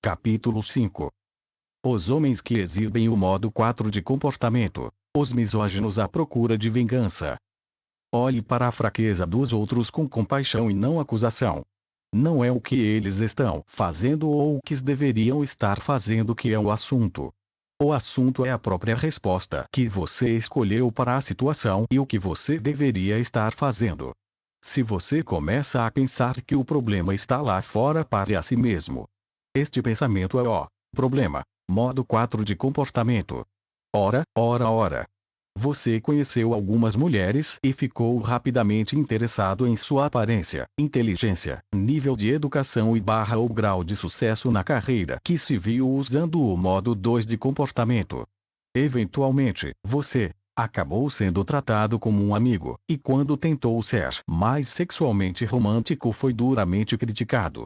Capítulo 5. Os homens que exibem o modo 4 de comportamento. Os misóginos à procura de vingança. Olhe para a fraqueza dos outros com compaixão e não acusação. Não é o que eles estão fazendo ou o que deveriam estar fazendo que é o assunto. O assunto é a própria resposta que você escolheu para a situação e o que você deveria estar fazendo. Se você começa a pensar que o problema está lá fora, pare a si mesmo. Este pensamento é o problema. Modo 4 de comportamento. Ora. Você conheceu algumas mulheres e ficou rapidamente interessado em sua aparência, inteligência, nível de educação ou grau de sucesso na carreira que se viu usando o modo 2 de comportamento. Eventualmente, você acabou sendo tratado como um amigo, e quando tentou ser mais sexualmente romântico foi duramente criticado.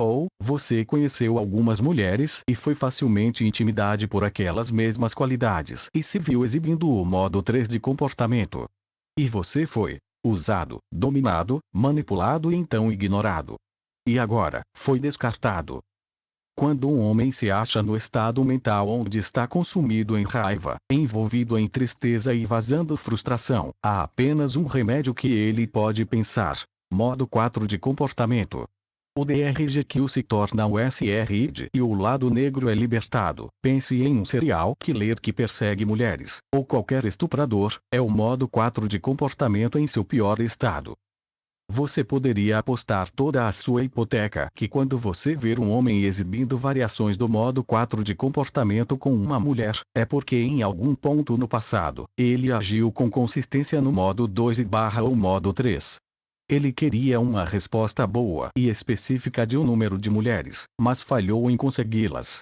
Ou, você conheceu algumas mulheres e foi facilmente intimidado por aquelas mesmas qualidades e se viu exibindo o modo 3 de comportamento. E você foi usado, dominado, manipulado e então ignorado. E agora, foi descartado. Quando um homem se acha no estado mental onde está consumido em raiva, envolvido em tristeza e vazando frustração, há apenas um remédio que ele pode pensar. Modo 4 de comportamento. O DRGQ se torna o SRID e o lado negro é libertado. Pense em um serial killer que persegue mulheres, ou qualquer estuprador, é o modo 4 de comportamento em seu pior estado. Você poderia apostar toda a sua hipoteca que quando você ver um homem exibindo variações do modo 4 de comportamento com uma mulher, é porque em algum ponto no passado, ele agiu com consistência no modo 2 ou modo 3. Ele queria uma resposta boa e específica de um número de mulheres, mas falhou em consegui-las.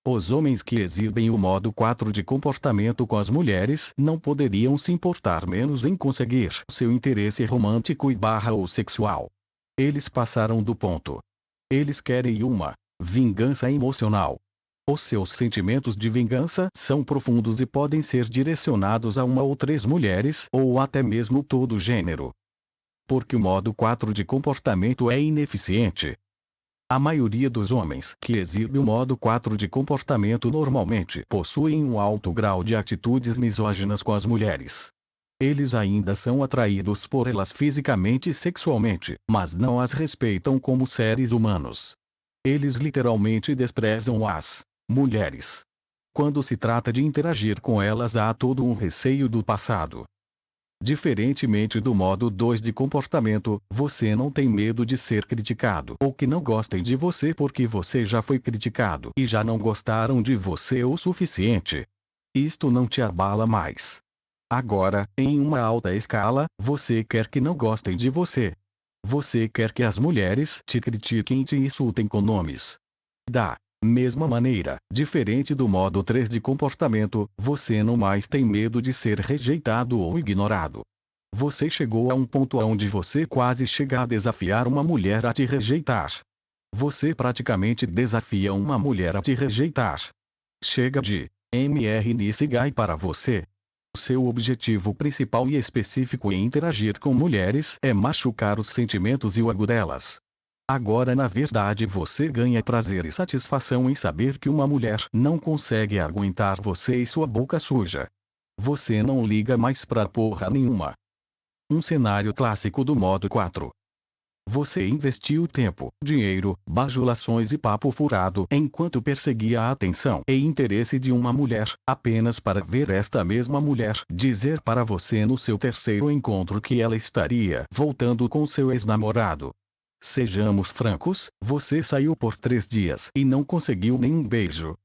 Os homens que exibem o modo 4 de comportamento com as mulheres não poderiam se importar menos em conseguir seu interesse romântico ou sexual. Eles passaram do ponto. Eles querem uma vingança emocional. Os seus sentimentos de vingança são profundos e podem ser direcionados a uma ou 3 mulheres ou até mesmo todo o gênero. Porque o modo 4 de comportamento é ineficiente. A maioria dos homens que exibe o modo 4 de comportamento normalmente possuem um alto grau de atitudes misóginas com as mulheres. Eles ainda são atraídos por elas fisicamente e sexualmente, mas não as respeitam como seres humanos. Eles literalmente desprezam as mulheres. Quando se trata de interagir com elas, há todo um receio do passado. Diferentemente do modo 2 de comportamento, você não tem medo de ser criticado ou que não gostem de você porque você já foi criticado e já não gostaram de você o suficiente. Isto não te abala mais. Agora, em uma alta escala, você quer que não gostem de você. Você quer que as mulheres te critiquem e te insultem com nomes. Da mesma maneira, diferente do modo 3 de comportamento, você não mais tem medo de ser rejeitado ou ignorado. Você chegou a um ponto onde você quase chega a desafiar uma mulher a te rejeitar. Você praticamente desafia uma mulher a te rejeitar. Chega de Mr. Nice Guy para você. Seu objetivo principal e específico em interagir com mulheres é machucar os sentimentos e o ego delas. Agora na verdade você ganha prazer e satisfação em saber que uma mulher não consegue aguentar você e sua boca suja. Você não liga mais pra porra nenhuma. Um cenário clássico do modo 4. Você investiu tempo, dinheiro, bajulações e papo furado enquanto perseguia a atenção e interesse de uma mulher, apenas para ver esta mesma mulher dizer para você no seu terceiro encontro que ela estaria voltando com seu ex-namorado. Sejamos francos, você saiu por 3 dias e não conseguiu nenhum beijo.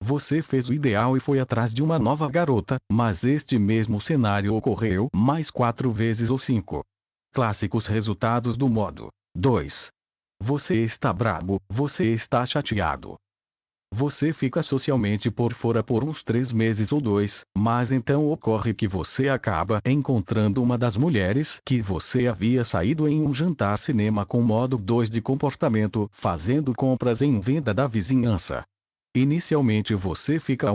Você fez o ideal e foi atrás de uma nova garota, mas este mesmo cenário ocorreu mais 4 vezes ou 5. Clássicos resultados do modo 2. Você está brabo, você está chateado. Você fica socialmente por fora por uns 3 meses ou 2, mas então ocorre que você acaba encontrando uma das mulheres que você havia saído em um jantar cinema com modo 2 de comportamento, fazendo compras em venda da vizinhança. Inicialmente você fica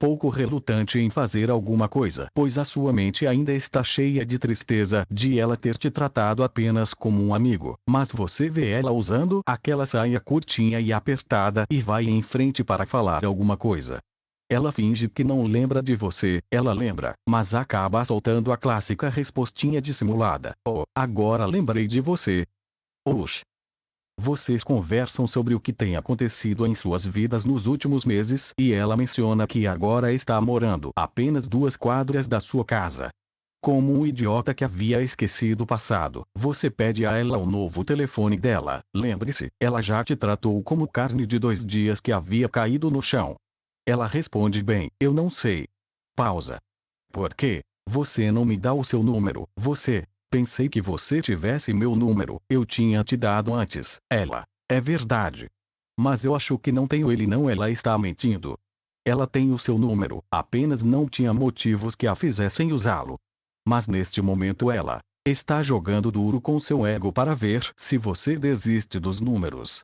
pouco relutante em fazer alguma coisa, pois a sua mente ainda está cheia de tristeza de ela ter te tratado apenas como um amigo. Mas você vê ela usando aquela saia curtinha e apertada e vai em frente para falar alguma coisa. Ela finge que não lembra de você, ela lembra, mas acaba soltando a clássica respostinha dissimulada: "Oh, agora lembrei de você." Oxi. Vocês conversam sobre o que tem acontecido em suas vidas nos últimos meses e ela menciona que agora está morando apenas 2 quadras da sua casa. Como um idiota que havia esquecido o passado, você pede a ela o novo telefone dela. Lembre-se, ela já te tratou como carne de 2 dias que havia caído no chão. Ela responde: bem, eu não sei. Pausa. Por quê? Você não me dá o seu número. Você. Pensei que você tivesse meu número. Eu tinha te dado antes. Ela. É verdade. Mas eu acho que não tenho ele não. Ela está mentindo. Ela tem o seu número, apenas não tinha motivos que a fizessem usá-lo. Mas neste momento ela está jogando duro com seu ego para ver se você desiste dos números.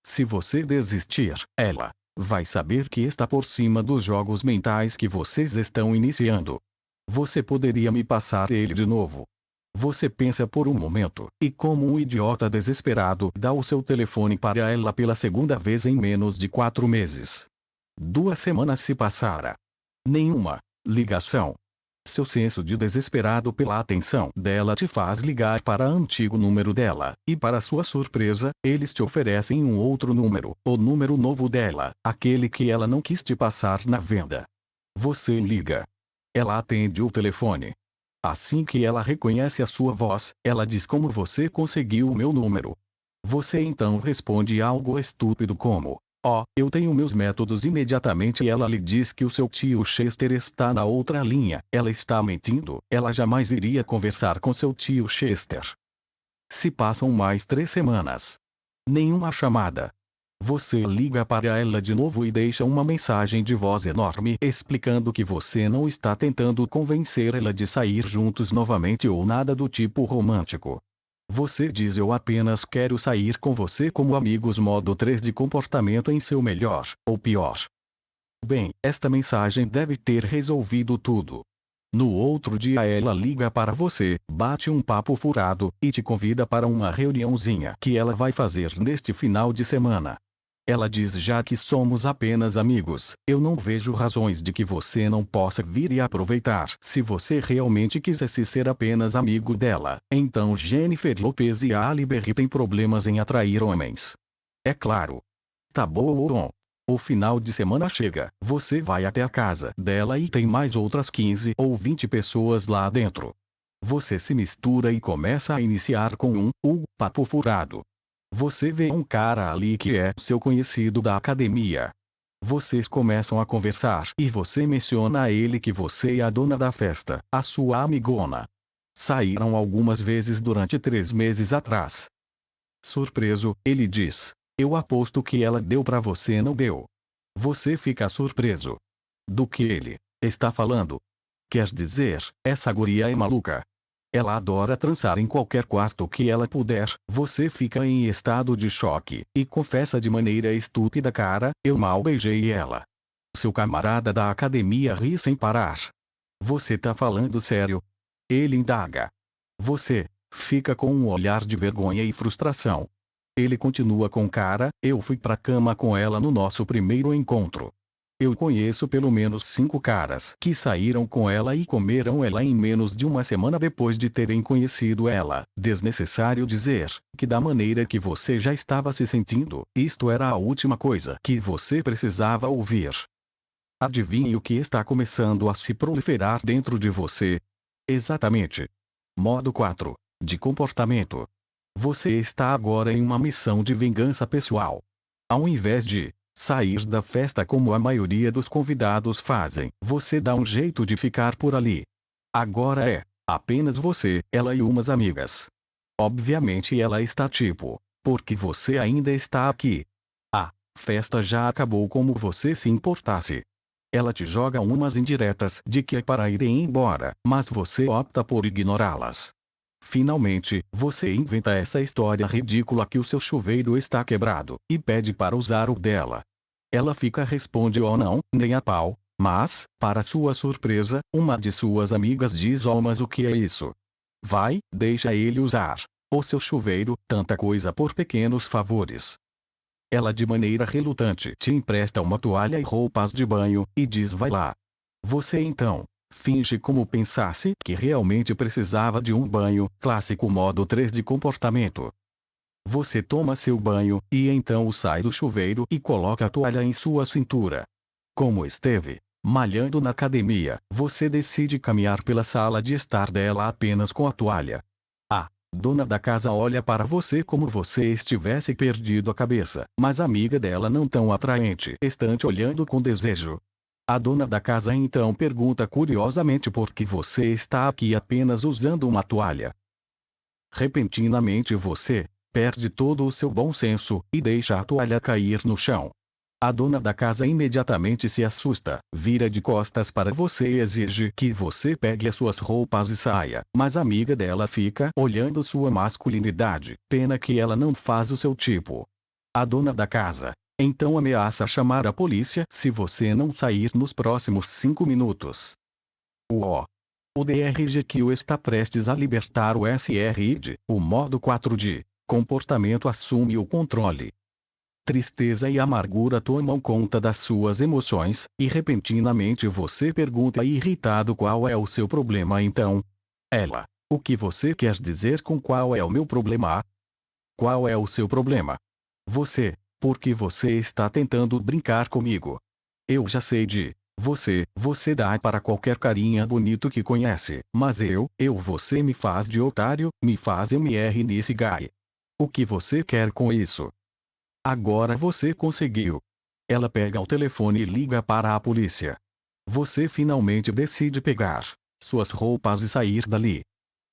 Se você desistir, ela vai saber que está por cima dos jogos mentais que vocês estão iniciando. Você poderia me passar ele de novo? Você pensa por um momento, e como um idiota desesperado dá o seu telefone para ela pela segunda vez em menos de 4 meses. 2 semanas se passara. Nenhuma ligação. Seu senso de desesperado pela atenção dela te faz ligar para o antigo número dela, e para sua surpresa, eles te oferecem um outro número, o número novo dela, aquele que ela não quis te passar na venda. Você liga. Ela atende o telefone. Assim que ela reconhece a sua voz, ela diz: como você conseguiu o meu número? Você então responde algo estúpido como: oh, eu tenho meus métodos. Imediatamente ela lhe diz que o seu tio Chester está na outra linha. Ela está mentindo, ela jamais iria conversar com seu tio Chester. Se passam mais 3 semanas. Nenhuma chamada. Você liga para ela de novo e deixa uma mensagem de voz enorme explicando que você não está tentando convencer ela de sair juntos novamente ou nada do tipo romântico. Você diz: eu apenas quero sair com você como amigos. Modo 3 de comportamento em seu melhor, ou pior. Bem, esta mensagem deve ter resolvido tudo. No outro dia ela liga para você, bate um papo furado, e te convida para uma reuniãozinha que ela vai fazer neste final de semana. Ela diz: já que somos apenas amigos, eu não vejo razões de que você não possa vir e aproveitar. Se você realmente quisesse ser apenas amigo dela, então Jennifer Lopez e Halle Berry têm problemas em atrair homens. É claro. Tá bom. O final de semana chega, você vai até a casa dela e tem mais outras 15 ou 20 pessoas lá dentro. Você se mistura e começa a iniciar com um papo furado. Você vê um cara ali que é seu conhecido da academia. Vocês começam a conversar e você menciona a ele que você é a dona da festa, a sua amigona. Saíram algumas vezes durante 3 meses atrás. Surpreso, ele diz: eu aposto que ela deu pra você. Não deu. Você fica surpreso. Do que ele está falando? Quer dizer, essa guria é maluca. Ela adora transar em qualquer quarto que ela puder. Você fica em estado de choque, e confessa de maneira estúpida: cara, eu mal beijei ela. Seu camarada da academia ri sem parar. Você tá falando sério? Ele indaga. Você fica com um olhar de vergonha e frustração. Ele continua com: cara, eu fui pra cama com ela no nosso primeiro encontro. Eu conheço pelo menos 5 caras que saíram com ela e comeram ela em menos de uma semana depois de terem conhecido ela. Desnecessário dizer que da maneira que você já estava se sentindo, isto era a última coisa que você precisava ouvir. Adivinhe o que está começando a se proliferar dentro de você? Exatamente. Modo 4. De comportamento. Você está agora em uma missão de vingança pessoal. Ao invés de sair da festa como a maioria dos convidados fazem, você dá um jeito de ficar por ali. Agora é apenas você, ela e umas amigas. Obviamente ela está tipo: por que você ainda está aqui? A festa já acabou, como você se importasse. Ela te joga umas indiretas de que é para ir embora, mas você opta por ignorá-las. Finalmente, você inventa essa história ridícula que o seu chuveiro está quebrado, e pede para usar o dela. Ela responde: oh não, nem a pau, Mas, para sua surpresa, uma de suas amigas diz: "Oh, mas o que é isso? Vai, deixa ele usar o seu chuveiro, tanta coisa por pequenos favores." Ela de maneira relutante te empresta uma toalha e roupas de banho, e diz: "Vai lá." Você então finge como pensasse que realmente precisava de um banho, clássico modo 3 de comportamento. Você toma seu banho, e então sai do chuveiro e coloca a toalha em sua cintura. Como esteve malhando na academia, você decide caminhar pela sala de estar dela apenas com a toalha. A dona da casa olha para você como você estivesse perdido a cabeça, mas a amiga dela não tão atraente está te olhando com desejo. A dona da casa então pergunta curiosamente por que você está aqui apenas usando uma toalha. Repentinamente você perde todo o seu bom senso, e deixa a toalha cair no chão. A dona da casa imediatamente se assusta, vira de costas para você e exige que você pegue as suas roupas e saia, mas a amiga dela fica olhando sua masculinidade, pena que ela não faz o seu tipo. A dona da casa então ameaça chamar a polícia se você não sair nos próximos 5 minutos. O DRGQ está prestes a libertar o SRID, o modo 4 de comportamento assume o controle. Tristeza e amargura tomam conta das suas emoções, e repentinamente você pergunta irritado qual é o seu problema então. Ela: "O que você quer dizer com qual é o meu problema? Qual é o seu problema?" Você: "Porque você está tentando brincar comigo. Eu já sei de você dá para qualquer carinha bonito que conhece, mas você me faz de otário, me faz MR nesse guy. O que você quer com isso? Agora você conseguiu." Ela pega o telefone e liga para a polícia. Você finalmente decide pegar suas roupas e sair dali.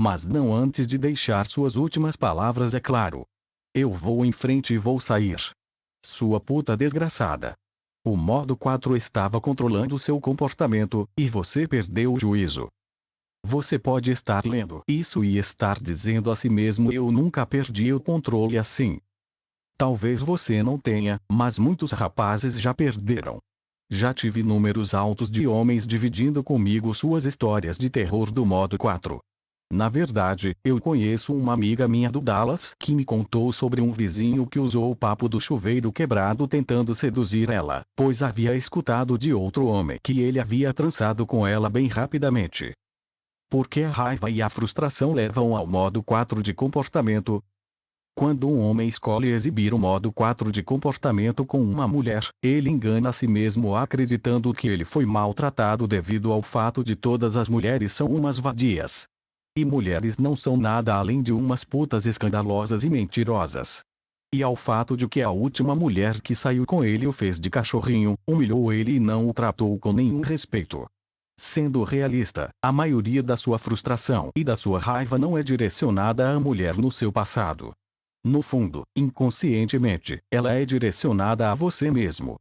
Mas não antes de deixar suas últimas palavras, é claro. "Eu vou em frente e vou sair. Sua puta desgraçada." O modo 4 estava controlando seu comportamento, e você perdeu o juízo. Você pode estar lendo isso e estar dizendo a si mesmo: "Eu nunca perdi o controle assim." Talvez você não tenha, mas muitos rapazes já perderam. Já tive números altos de homens dividindo comigo suas histórias de terror do modo 4. Na verdade, eu conheço uma amiga minha do Dallas que me contou sobre um vizinho que usou o papo do chuveiro quebrado tentando seduzir ela, pois havia escutado de outro homem que ele havia trançado com ela bem rapidamente. Porque a raiva e a frustração levam ao modo 4 de comportamento. Quando um homem escolhe exibir o modo 4 de comportamento com uma mulher, ele engana a si mesmo acreditando que ele foi maltratado devido ao fato de todas as mulheres são umas vadias. E mulheres não são nada além de umas putas escandalosas e mentirosas. E ao fato de que a última mulher que saiu com ele o fez de cachorrinho, humilhou ele e não o tratou com nenhum respeito. Sendo realista, a maioria da sua frustração e da sua raiva não é direcionada à mulher no seu passado. No fundo, inconscientemente, ela é direcionada a você mesmo.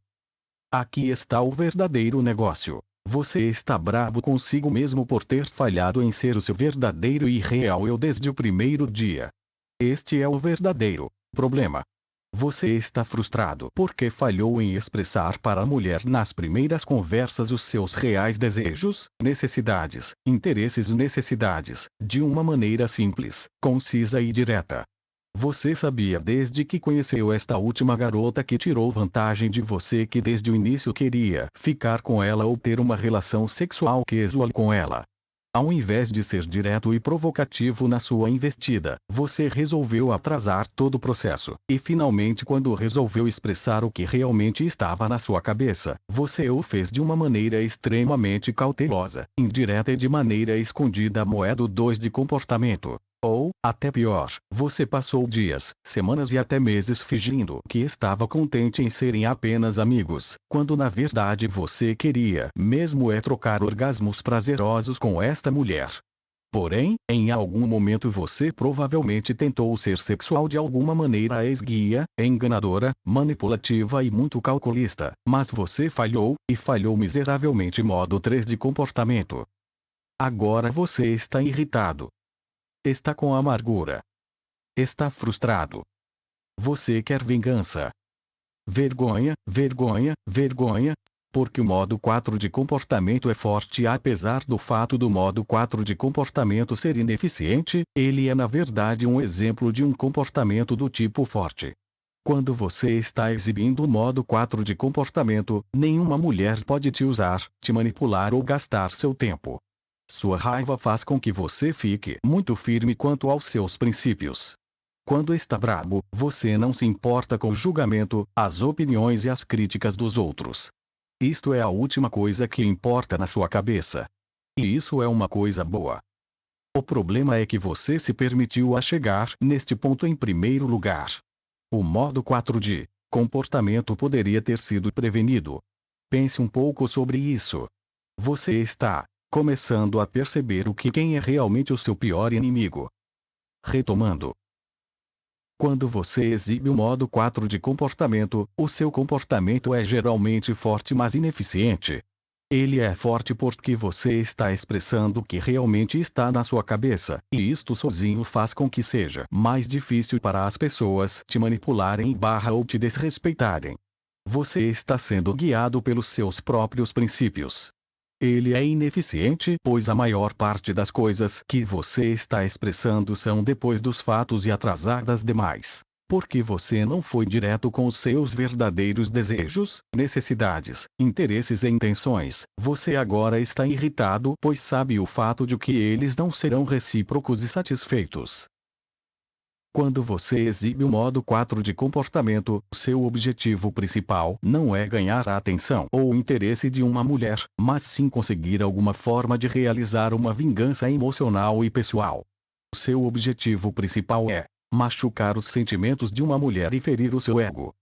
Aqui está o verdadeiro negócio. Você está brabo consigo mesmo por ter falhado em ser o seu verdadeiro e real eu desde o primeiro dia. Este é o verdadeiro problema. Você está frustrado porque falhou em expressar para a mulher nas primeiras conversas os seus reais desejos, necessidades, interesses e necessidades, de uma maneira simples, concisa e direta. Você sabia desde que conheceu esta última garota que tirou vantagem de você que desde o início queria ficar com ela ou ter uma relação sexual casual com ela. Ao invés de ser direto e provocativo na sua investida, você resolveu atrasar todo o processo, e finalmente quando resolveu expressar o que realmente estava na sua cabeça, você o fez de uma maneira extremamente cautelosa, indireta e de maneira escondida modo 2 de comportamento. Ou, até pior, você passou dias, semanas e até meses fingindo que estava contente em serem apenas amigos, quando na verdade você queria mesmo é trocar orgasmos prazerosos com esta mulher. Porém, em algum momento você provavelmente tentou ser sexual de alguma maneira esguia, enganadora, manipulativa e muito calculista, mas você falhou, e falhou miseravelmente modo 3 de comportamento. Agora você está irritado. Está com amargura. Está frustrado. Você quer vingança. Vergonha, vergonha, vergonha. Porque o modo 4 de comportamento é forte. Apesar do fato do modo 4 de comportamento ser ineficiente, ele é na verdade um exemplo de um comportamento do tipo forte. Quando você está exibindo o modo 4 de comportamento, nenhuma mulher pode te usar, te manipular ou gastar seu tempo. Sua raiva faz com que você fique muito firme quanto aos seus princípios. Quando está brabo, você não se importa com o julgamento, as opiniões e as críticas dos outros. Isto é a última coisa que importa na sua cabeça. E isso é uma coisa boa. O problema é que você se permitiu a chegar neste ponto em primeiro lugar. O modo 4 de comportamento poderia ter sido prevenido. Pense um pouco sobre isso. Você está começando a perceber quem é realmente o seu pior inimigo. Retomando. Quando você exibe o modo 4 de comportamento, o seu comportamento é geralmente forte mas ineficiente. Ele é forte porque você está expressando o que realmente está na sua cabeça, e isto sozinho faz com que seja mais difícil para as pessoas te manipularem ou te desrespeitarem. Você está sendo guiado pelos seus próprios princípios. Ele é ineficiente, pois a maior parte das coisas que você está expressando são depois dos fatos e atrasadas demais. Porque você não foi direto com os seus verdadeiros desejos, necessidades, interesses e intenções, você agora está irritado, pois sabe o fato de que eles não serão recíprocos e satisfeitos. Quando você exibe o modo 4 de comportamento, seu objetivo principal não é ganhar a atenção ou o interesse de uma mulher, mas sim conseguir alguma forma de realizar uma vingança emocional e pessoal. Seu objetivo principal é machucar os sentimentos de uma mulher e ferir o seu ego.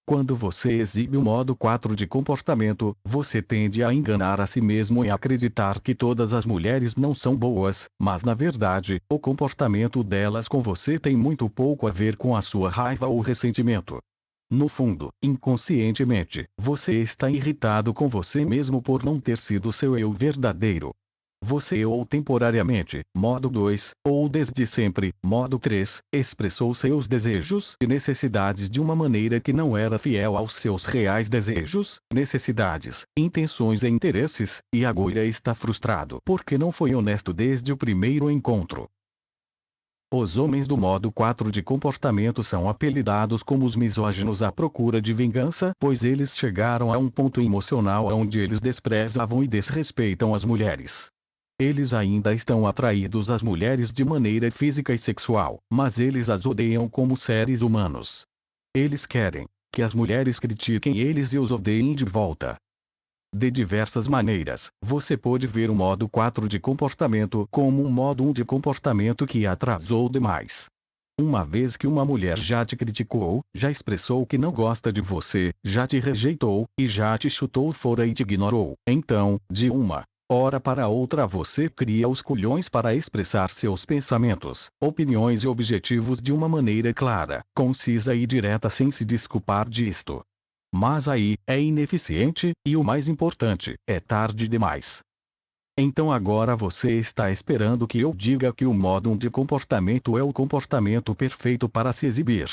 Quando você exibe o modo 4 de comportamento, você tende a enganar a si mesmo e acreditar que todas as mulheres não são boas, mas na verdade, o comportamento delas com você tem muito pouco a ver com a sua raiva ou ressentimento. No fundo, inconscientemente, você está irritado com você mesmo por não ter sido seu eu verdadeiro. Você ou temporariamente, modo 2, ou desde sempre, modo 3, expressou seus desejos e necessidades de uma maneira que não era fiel aos seus reais desejos, necessidades, intenções e interesses, e agora está frustrado porque não foi honesto desde o primeiro encontro. Os homens do modo 4 de comportamento são apelidados como os misóginos à procura de vingança, pois eles chegaram a um ponto emocional onde eles desprezavam e desrespeitam as mulheres. Eles ainda estão atraídos às mulheres de maneira física e sexual, mas eles as odeiam como seres humanos. Eles querem que as mulheres critiquem eles e os odeiem de volta. De diversas maneiras, você pode ver o modo 4 de comportamento como um modo 1 de comportamento que atrasou demais. Uma vez que uma mulher já te criticou, já expressou que não gosta de você, já te rejeitou, e já te chutou fora e te ignorou, então, de uma hora para outra você cria os culhões para expressar seus pensamentos, opiniões e objetivos de uma maneira clara, concisa e direta sem se desculpar disto. Mas aí, é ineficiente, e o mais importante, é tarde demais. Então agora você está esperando que eu diga que o modo 1 de comportamento é o comportamento perfeito para se exibir.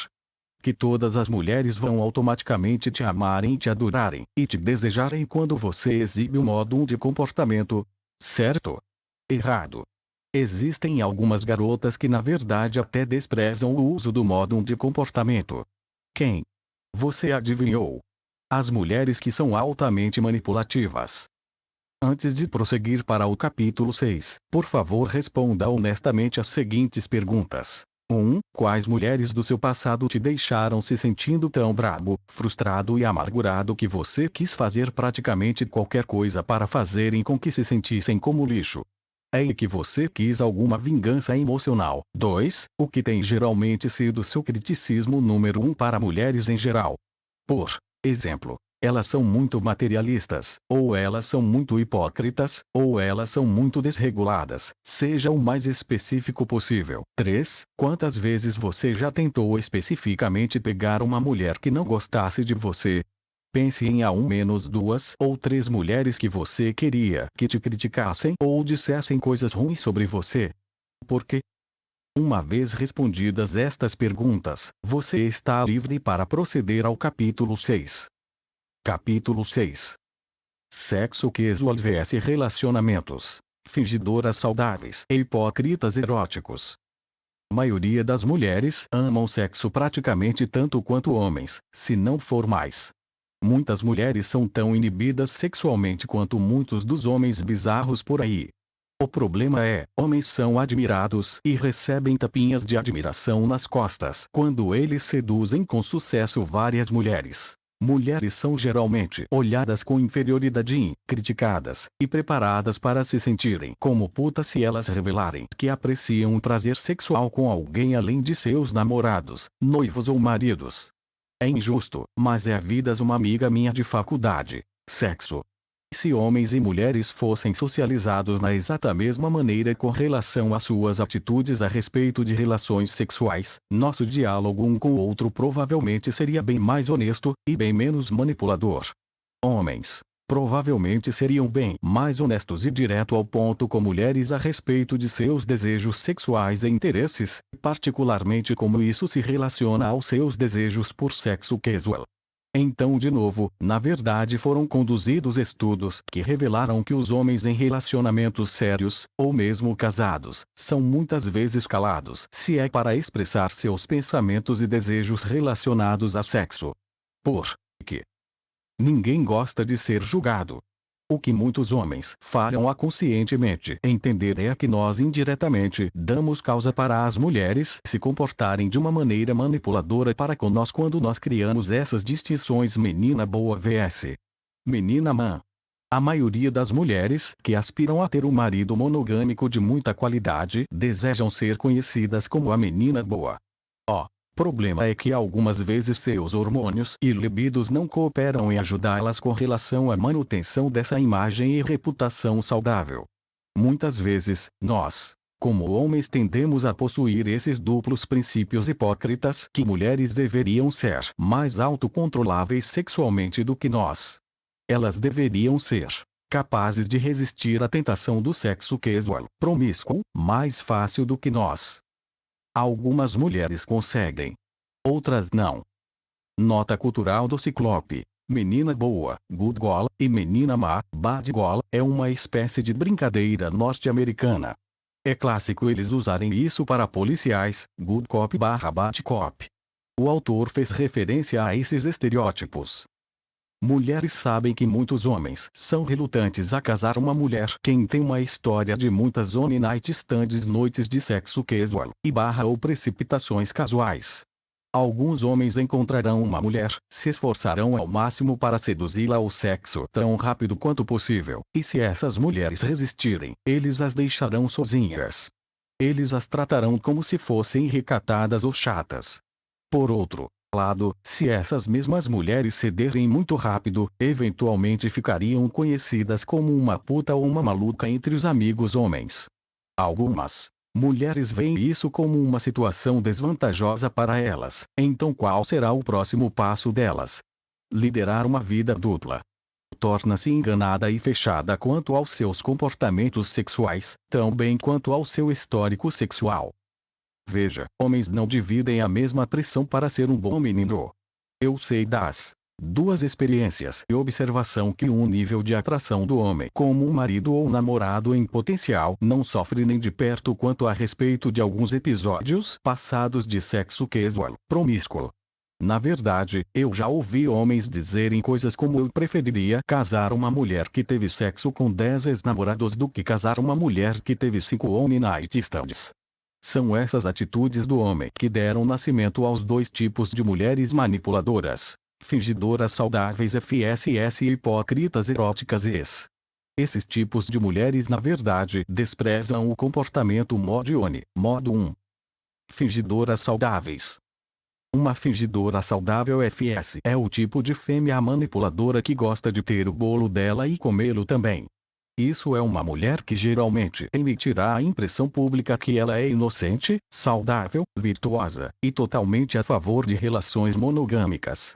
Que todas as mulheres vão automaticamente te amarem e te adorarem, e te desejarem quando você exibe o modo 1 de comportamento. Certo? Errado. Existem algumas garotas que na verdade até desprezam o uso do modo 1 de comportamento. Quem? Você adivinhou? As mulheres que são altamente manipulativas. Antes de prosseguir para o capítulo 6, por favor responda honestamente as seguintes perguntas. 1. Quais mulheres do seu passado te deixaram se sentindo tão brabo, frustrado e amargurado que você quis fazer praticamente qualquer coisa para fazerem com que se sentissem como lixo? É aí que você quis alguma vingança emocional. 2. O que tem geralmente sido seu criticismo número 1 para mulheres em geral? Por exemplo, elas são muito materialistas, ou elas são muito hipócritas, ou elas são muito desreguladas. Seja o mais específico possível. 3. Quantas vezes você já tentou especificamente pegar uma mulher que não gostasse de você? Pense em ao menos 2 ou 3 mulheres que você queria que te criticassem ou dissessem coisas ruins sobre você. Por quê? Uma vez respondidas estas perguntas, você está livre para proceder ao capítulo 6. Capítulo 6. Sexo casual vs relacionamentos. Fingidoras saudáveis e hipócritas eróticos. A maioria das mulheres amam sexo praticamente tanto quanto homens, se não for mais. Muitas mulheres são tão inibidas sexualmente quanto muitos dos homens bizarros por aí. O problema é, homens são admirados e recebem tapinhas de admiração nas costas quando eles seduzem com sucesso várias mulheres. Mulheres são geralmente olhadas com inferioridade, criticadas, e preparadas para se sentirem como putas se elas revelarem que apreciam um prazer sexual com alguém além de seus namorados, noivos ou maridos. É injusto, mas é a vida. Uma amiga minha de faculdade. Sexo. Se homens e mulheres fossem socializados na exata mesma maneira com relação às suas atitudes a respeito de relações sexuais, nosso diálogo um com o outro provavelmente seria bem mais honesto, e bem menos manipulador. Homens provavelmente seriam bem mais honestos e direto ao ponto com mulheres a respeito de seus desejos sexuais e interesses, particularmente como isso se relaciona aos seus desejos por sexo casual. Então, de novo, na verdade foram conduzidos estudos que revelaram que os homens em relacionamentos sérios, ou mesmo casados, são muitas vezes calados se é para expressar seus pensamentos e desejos relacionados a sexo. Por que ninguém gosta de ser julgado. O que muitos homens falham a conscientemente entender é que nós indiretamente damos causa para as mulheres se comportarem de uma maneira manipuladora para com nós quando nós criamos essas distinções menina boa vs menina má. A maioria das mulheres que aspiram a ter um marido monogâmico de muita qualidade desejam ser conhecidas como a menina boa. O problema é que algumas vezes seus hormônios e libidos não cooperam em ajudá-las com relação à manutenção dessa imagem e reputação saudável. Muitas vezes, nós, como homens, tendemos a possuir esses duplos princípios hipócritas que mulheres deveriam ser mais autocontroláveis sexualmente do que nós. Elas deveriam ser capazes de resistir à tentação do sexo casual, promíscuo, mais fácil do que nós. Algumas mulheres conseguem. Outras não. Nota cultural do Ciclope. Menina boa, good girl, e menina má, bad girl, é uma espécie de brincadeira norte-americana. É clássico eles usarem isso para policiais, good cop barra bad cop. O autor fez referência a esses estereótipos. Mulheres sabem que muitos homens são relutantes a casar uma mulher quem tem uma história de muitas one night stands, noites de sexo casual, e barra ou precipitações casuais. Alguns homens encontrarão uma mulher, se esforçarão ao máximo para seduzi-la ao sexo tão rápido quanto possível, e se essas mulheres resistirem, eles as deixarão sozinhas. Eles as tratarão como se fossem recatadas ou chatas. Por outro lado, se essas mesmas mulheres cederem muito rápido, eventualmente ficariam conhecidas como uma puta ou uma maluca entre os amigos homens. Algumas mulheres veem isso como uma situação desvantajosa para elas, então qual será o próximo passo delas? Liderar uma vida dupla. Torna-se enganada e fechada quanto aos seus comportamentos sexuais, tão bem quanto ao seu histórico sexual. Veja, homens não dividem a mesma pressão para ser um bom menino. Eu sei das duas experiências e observação que um nível de atração do homem como um marido ou namorado em potencial não sofre nem de perto quanto a respeito de alguns episódios passados de sexo casual, promíscuo. Na verdade, eu já ouvi homens dizerem coisas como: eu preferiria casar uma mulher que teve sexo com 10 ex-namorados do que casar uma mulher que teve 5 one night stands. São essas atitudes do homem que deram nascimento aos dois tipos de mulheres manipuladoras: fingidoras saudáveis FSS e hipócritas eróticas ES. Esses tipos de mulheres na verdade desprezam o comportamento modo 1. Fingidoras saudáveis. Uma fingidora saudável FS é o tipo de fêmea manipuladora que gosta de ter o bolo dela e comê-lo também. Isso é uma mulher que geralmente emitirá a impressão pública que ela é inocente, saudável, virtuosa, e totalmente a favor de relações monogâmicas.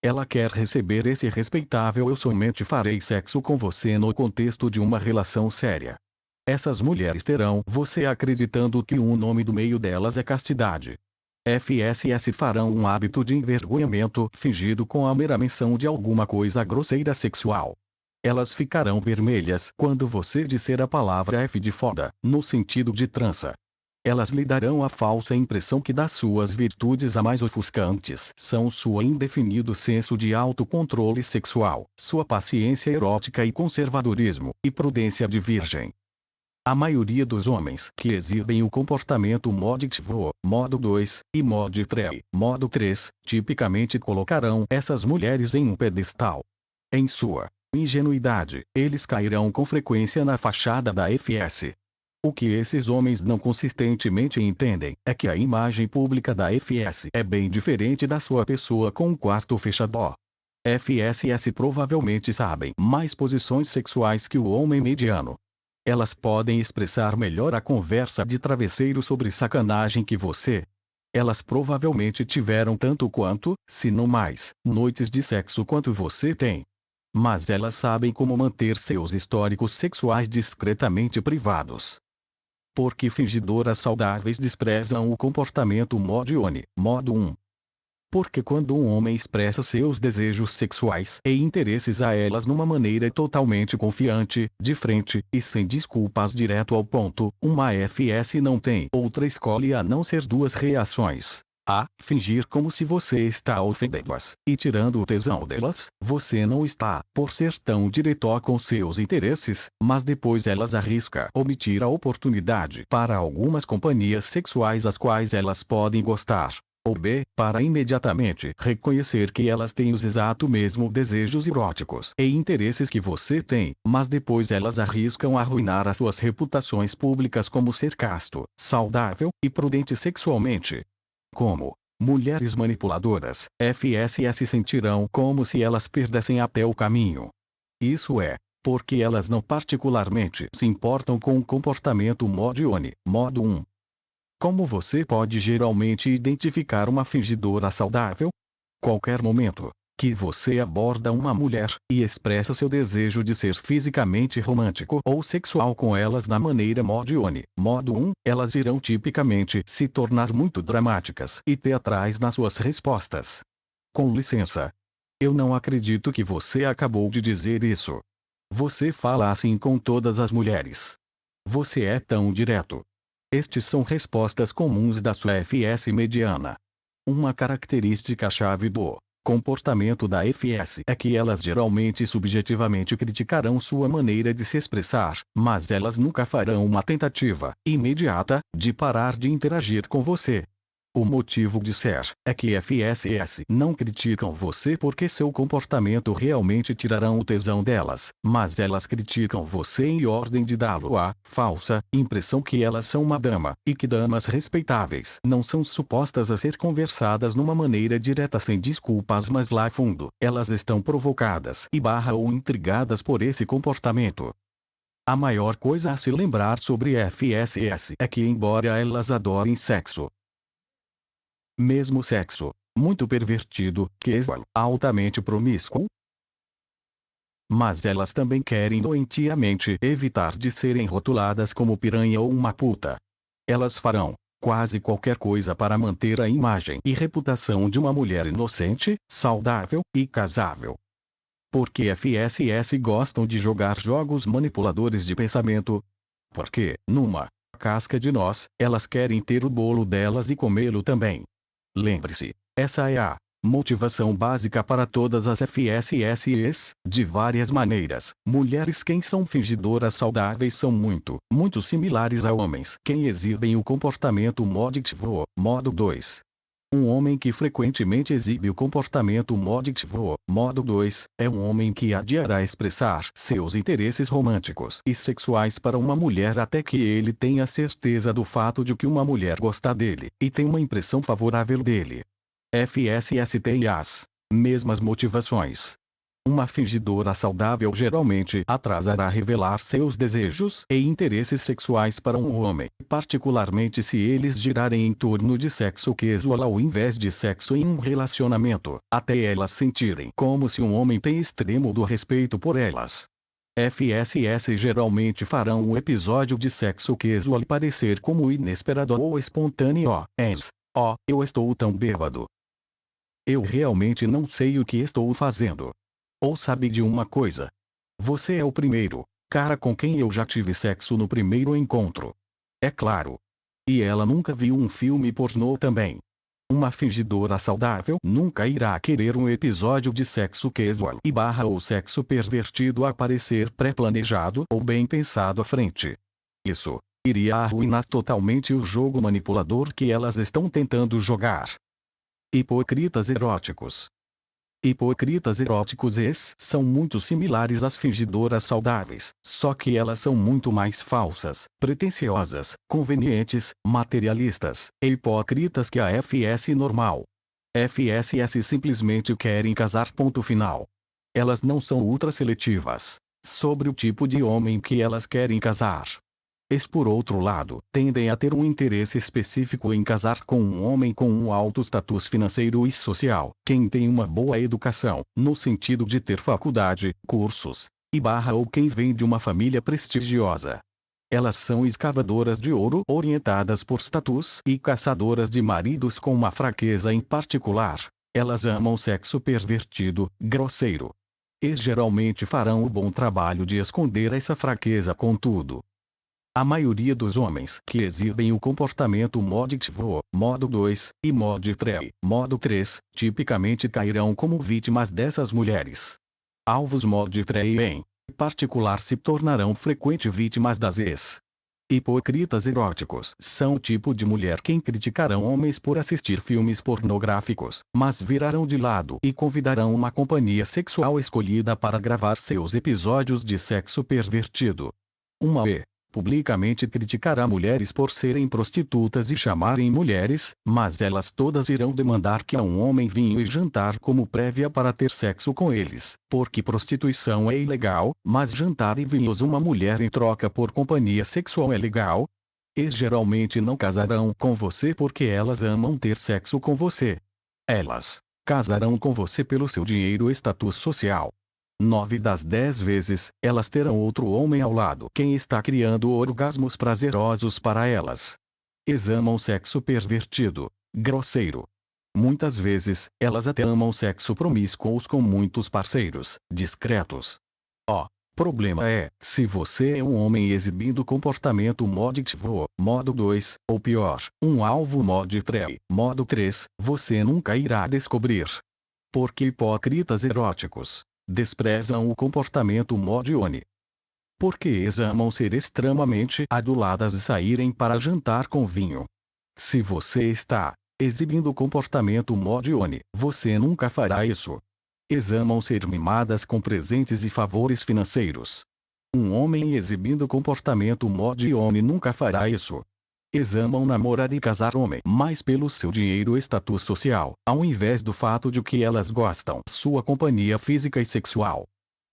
Ela quer receber esse respeitável "eu somente farei sexo com você" no contexto de uma relação séria. Essas mulheres terão você acreditando que o nome do meio delas é castidade. FSS farão um hábito de envergonhamento fingido com a mera menção de alguma coisa grosseira sexual. Elas ficarão vermelhas quando você disser a palavra F de foda, no sentido de trança. Elas lhe darão a falsa impressão que das suas virtudes a mais ofuscantes são sua indefinido senso de autocontrole sexual, sua paciência erótica e conservadorismo, e prudência de virgem. A maioria dos homens que exibem o comportamento Mod-TVO, modo 2, e Mod-3, modo 3, tipicamente colocarão essas mulheres em um pedestal. Em sua ingenuidade, eles cairão com frequência na fachada da FS. O que esses homens não consistentemente entendem é que a imagem pública da FS é bem diferente da sua pessoa com um quarto fechado. FSS provavelmente sabem mais posições sexuais que o homem mediano. Elas podem expressar melhor a conversa de travesseiro sobre sacanagem que você. Elas provavelmente tiveram tanto quanto, se não mais, noites de sexo quanto você tem. Mas elas sabem como manter seus históricos sexuais discretamente privados. Porque fingidoras saudáveis desprezam o comportamento Mod-ONE, modo 1. Porque quando um homem expressa seus desejos sexuais e interesses a elas numa maneira totalmente confiante, de frente, e sem desculpas direto ao ponto, uma FS não tem outra escolha a não ser duas reações. A. Fingir como se você está ofendendo-as, e tirando o tesão delas, você não está, por ser tão direto com seus interesses, mas depois elas arrisca omitir a oportunidade para algumas companhias sexuais às quais elas podem gostar. Ou B, para imediatamente reconhecer que elas têm os exato mesmo desejos eróticos e interesses que você tem, mas depois elas arriscam arruinar as suas reputações públicas como ser casto, saudável e prudente sexualmente. Como mulheres manipuladoras, FSS sentirão como se elas perdessem até o caminho. Isso é, porque elas não particularmente se importam com o comportamento Mod-ONE, modo 1. Como você pode geralmente identificar uma fingidora saudável? Qualquer momento que você aborda uma mulher e expressa seu desejo de ser fisicamente romântico ou sexual com elas na maneira Mod-ONE, modo 1, elas irão tipicamente se tornar muito dramáticas e teatrais nas suas respostas. Com licença. Eu não acredito que você acabou de dizer isso. Você fala assim com todas as mulheres. Você é tão direto. Estes são respostas comuns da sua FS mediana. Uma característica-chave do comportamento da FS é que elas geralmente subjetivamente criticarão sua maneira de se expressar, mas elas nunca farão uma tentativa imediata de parar de interagir com você. O motivo de ser é que FSS não criticam você porque seu comportamento realmente tirarão o tesão delas, mas elas criticam você em ordem de dá-lo a falsa impressão que elas são uma dama, e que damas respeitáveis não são supostas a ser conversadas numa maneira direta sem desculpas, mas lá fundo, elas estão provocadas e ou intrigadas por esse comportamento. A maior coisa a se lembrar sobre FSS é que embora elas adorem sexo, mesmo sexo, muito pervertido, casual, altamente promíscuo, mas elas também querem doentiamente evitar de serem rotuladas como piranha ou uma puta. Elas farão quase qualquer coisa para manter a imagem e reputação de uma mulher inocente, saudável e casável. Porque FSS gostam de jogar jogos manipuladores de pensamento? Porque, numa casca de nós, elas querem ter o bolo delas e comê-lo também. Lembre-se, essa é a motivação básica para todas as FSSs, de várias maneiras. Mulheres quem são fingidoras saudáveis são muito, muito similares a homens quem exibem o comportamento Mod-TVO, modo 2. Um homem que frequentemente exibe o comportamento Mod-TVO, modo 2, é um homem que adiará expressar seus interesses românticos e sexuais para uma mulher até que ele tenha certeza do fato de que uma mulher gosta dele, e tem uma impressão favorável dele. FSS tem as mesmas motivações. Uma fingidora saudável geralmente atrasará revelar seus desejos e interesses sexuais para um homem, particularmente se eles girarem em torno de sexo casual ao invés de sexo em um relacionamento, até elas sentirem como se um homem tem extremo do respeito por elas. FSS geralmente farão um episódio de sexo casual parecer como inesperado ou espontâneo, Oh, eu estou tão bêbado. Eu realmente não sei o que estou fazendo. Ou sabe de uma coisa? Você é o primeiro cara com quem eu já tive sexo no primeiro encontro. É claro. E ela nunca viu um filme pornô também. Uma fingidora saudável nunca irá querer um episódio de sexo casual e barra ou sexo pervertido aparecer pré-planejado ou bem pensado à frente. Isso iria arruinar totalmente o jogo manipulador que elas estão tentando jogar. Hipocritas eróticos. Hipocritas eróticos são muito similares às fingidoras saudáveis, só que elas são muito mais falsas, pretensiosas, convenientes, materialistas e hipócritas que a FS normal. FSS simplesmente querem casar, ponto final. Elas não são ultra seletivas sobre o tipo de homem que elas querem casar. Por outro lado, tendem a ter um interesse específico em casar com um homem com um alto status financeiro e social, quem tem uma boa educação, no sentido de ter faculdade, cursos, e barra ou quem vem de uma família prestigiosa. Elas são escavadoras de ouro orientadas por status e caçadoras de maridos com uma fraqueza em particular. Elas amam sexo pervertido, grosseiro. E geralmente farão o bom trabalho de esconder essa fraqueza, contudo. A maioria dos homens que exibem o comportamento mod TVO, modo 2, e mod 3, modo 3, tipicamente cairão como vítimas dessas mulheres. Alvos mod 3 em particular se tornarão frequentes vítimas das hipocritas eróticos são o tipo de mulher quem criticarão homens por assistir filmes pornográficos, mas virarão de lado e convidarão uma companhia sexual escolhida para gravar seus episódios de sexo pervertido. Uma publicamente criticará mulheres por serem prostitutas e chamarem mulheres, mas elas todas irão demandar que a um homem vinho e jantar como prévia para ter sexo com eles, porque prostituição é ilegal, mas jantar e vinhos uma mulher em troca por companhia sexual é legal. Eles geralmente não casarão com você porque elas amam ter sexo com você. Elas casarão com você pelo seu dinheiro e status social. 9 das 10 vezes, elas terão outro homem ao lado quem está criando orgasmos prazerosos para elas. Eles amam sexo pervertido, grosseiro. Muitas vezes, elas até amam sexo promíscuos com muitos parceiros, discretos. O problema é, se você é um homem exibindo comportamento mod TVO, modo 2, ou pior, um alvo mod 3, modo 3, você nunca irá descobrir. Porque hipócritas eróticos desprezam o comportamento mod ONI. Porque eles amam ser extremamente aduladas e saírem para jantar com vinho. Se você está exibindo o comportamento mod ONI, você nunca fará isso. Eles amam ser mimadas com presentes e favores financeiros. Um homem exibindo comportamento mod ONI nunca fará isso. Eles amam namorar e casar homem mais pelo seu dinheiro e status social, ao invés do fato de que elas gostam sua companhia física e sexual.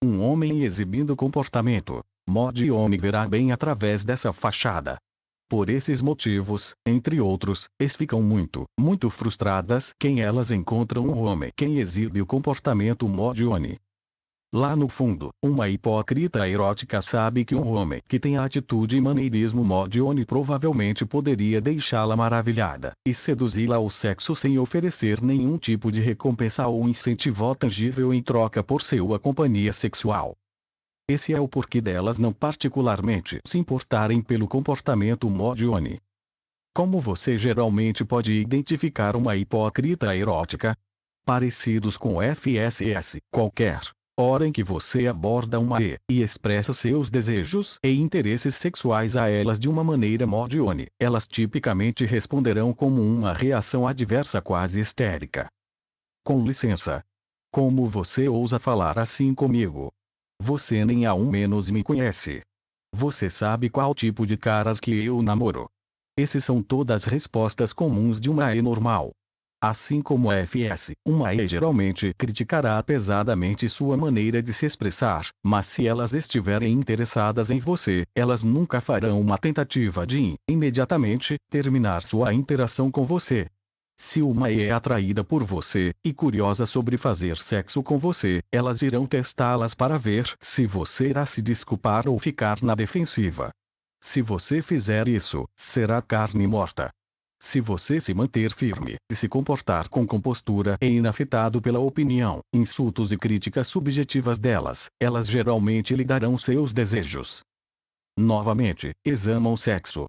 Um homem exibindo comportamento mod ONI verá bem através dessa fachada. Por esses motivos, entre outros, eles ficam muito frustradas quem elas encontram um homem quem exibe o comportamento mod ONI. Lá no fundo, uma hipócrita erótica sabe que um homem que tem a atitude e maneirismo mod ONI provavelmente poderia deixá-la maravilhada e seduzi-la ao sexo sem oferecer nenhum tipo de recompensa ou incentivo tangível em troca por sua companhia sexual. Esse é o porquê delas não particularmente se importarem pelo comportamento mod ONI. Como você geralmente pode identificar uma hipócrita erótica? Parecidos com FSS, qualquer hora em que você aborda uma e expressa seus desejos e interesses sexuais a elas de uma maneira mod ONI, elas tipicamente responderão como uma reação adversa quase histérica. Com licença. Como você ousa falar assim comigo? Você nem ao menos me conhece. Você sabe qual tipo de caras que eu namoro? Essas são todas respostas comuns de uma normal. Assim como a FS, uma geralmente criticará pesadamente sua maneira de se expressar, mas se elas estiverem interessadas em você, elas nunca farão uma tentativa de imediatamente terminar sua interação com você. Se uma é atraída por você e curiosa sobre fazer sexo com você, elas irão testá-las para ver se você irá se desculpar ou ficar na defensiva. Se você fizer isso, será carne morta. Se você se manter firme e se comportar com compostura e inafetado pela opinião, insultos e críticas subjetivas delas, elas geralmente lhe darão seus desejos. Novamente, examam o sexo.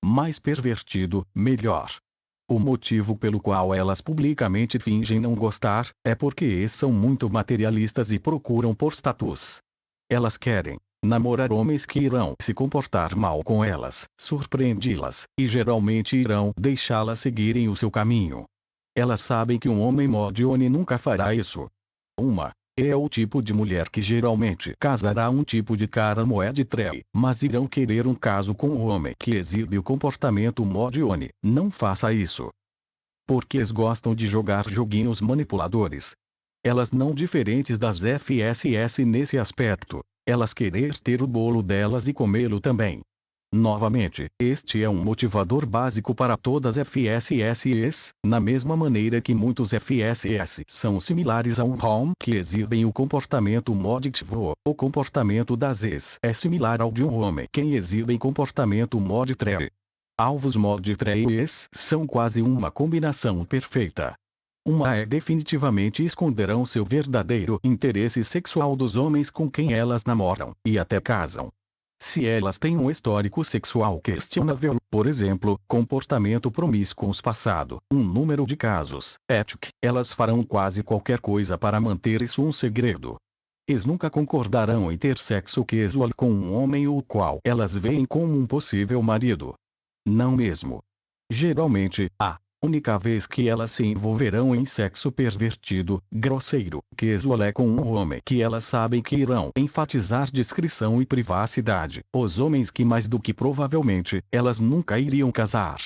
Mais pervertido, melhor. O motivo pelo qual elas publicamente fingem não gostar, é porque são muito materialistas e procuram por status. Elas querem namorar homens que irão se comportar mal com elas, surpreendi-las, e geralmente irão deixá-las seguirem o seu caminho. Elas sabem que um homem modione nunca fará isso. Uma é o tipo de mulher que geralmente casará um tipo de cara moeditre, mas irão querer um caso com o homem que exibe o comportamento modione. Não faça isso. Porque eles gostam de jogar joguinhos manipuladores. Elas não diferentes das FSS nesse aspecto. Elas querer ter o bolo delas e comê-lo também. Novamente, este é um motivador básico para todas as FSSs, na mesma maneira que muitos FSS são similares a um ROM que exibem o comportamento moditivo. O comportamento das ex é similar ao de um homem que exibem comportamento moditre. Alvos moditreis são quase uma combinação perfeita. Uma é definitivamente esconderão seu verdadeiro interesse sexual dos homens com quem elas namoram, e até casam. Se elas têm um histórico sexual questionável, por exemplo, comportamento promíscuo passado, um número de casos, ético, elas farão quase qualquer coisa para manter isso um segredo. Eles nunca concordarão em ter sexo casual com um homem o qual elas veem como um possível marido. Não mesmo. Geralmente, a única vez que elas se envolverão em sexo pervertido, grosseiro, casual é com um homem que elas sabem que irão enfatizar discrição e privacidade. Os homens que mais do que provavelmente, elas nunca iriam casar.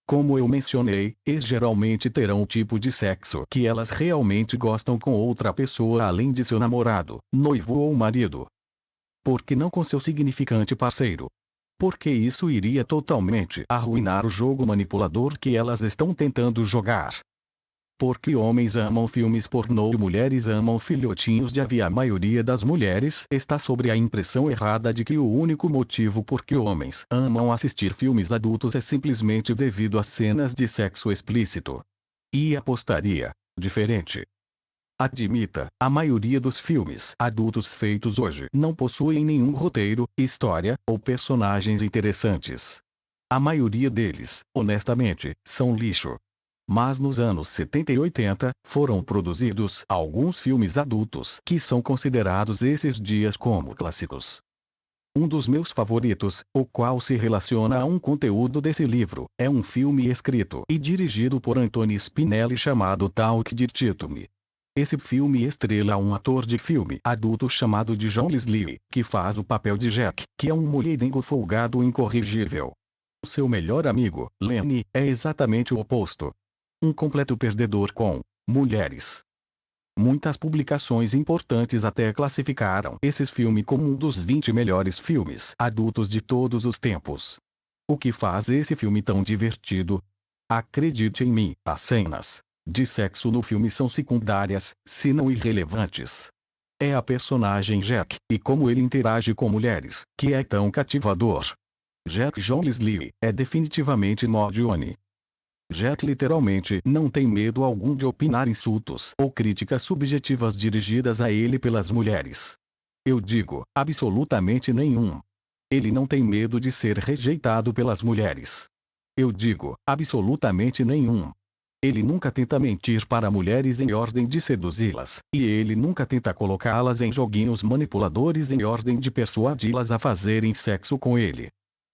Como eu mencionei, eles geralmente terão o tipo de sexo que elas realmente gostam com outra pessoa além de seu namorado, noivo ou marido. Por que não com seu significante parceiro? Porque isso iria totalmente arruinar o jogo manipulador que elas estão tentando jogar. Porque homens amam filmes pornô e mulheres amam filhotinhos de avião. A maioria das mulheres está sobre a impressão errada de que o único motivo por que homens amam assistir filmes adultos é simplesmente devido às cenas de sexo explícito. E apostaria diferente. Admita, a maioria dos filmes adultos feitos hoje não possuem nenhum roteiro, história, ou personagens interessantes. A maioria deles, honestamente, são lixo. Mas nos anos 70 e 80, foram produzidos alguns filmes adultos que são considerados esses dias como clássicos. Um dos meus favoritos, o qual se relaciona a um conteúdo desse livro, é um filme escrito e dirigido por Anthony Spinelli chamado Talk Dirty-to-Me. Esse filme estrela um ator de filme adulto chamado de John Leslie, que faz o papel de Jack, que é um mulherengo folgado incorrigível. Seu melhor amigo, Lenny, é exatamente o oposto. Um completo perdedor com mulheres. Muitas publicações importantes até classificaram esse filme como um dos 20 melhores filmes adultos de todos os tempos. O que faz esse filme tão divertido? Acredite em mim, as cenas de sexo no filme são secundárias, se não irrelevantes. É a personagem Jack, e como ele interage com mulheres, que é tão cativador. Jack John Leslie é definitivamente modione. Jack literalmente não tem medo algum de opinar insultos ou críticas subjetivas dirigidas a ele pelas mulheres. Eu digo, absolutamente nenhum. Ele não tem medo de ser rejeitado pelas mulheres. Eu digo, absolutamente nenhum. Ele nunca tenta mentir para mulheres em ordem de seduzi-las, e ele nunca tenta colocá-las em joguinhos manipuladores em ordem de persuadi-las a fazerem sexo com ele.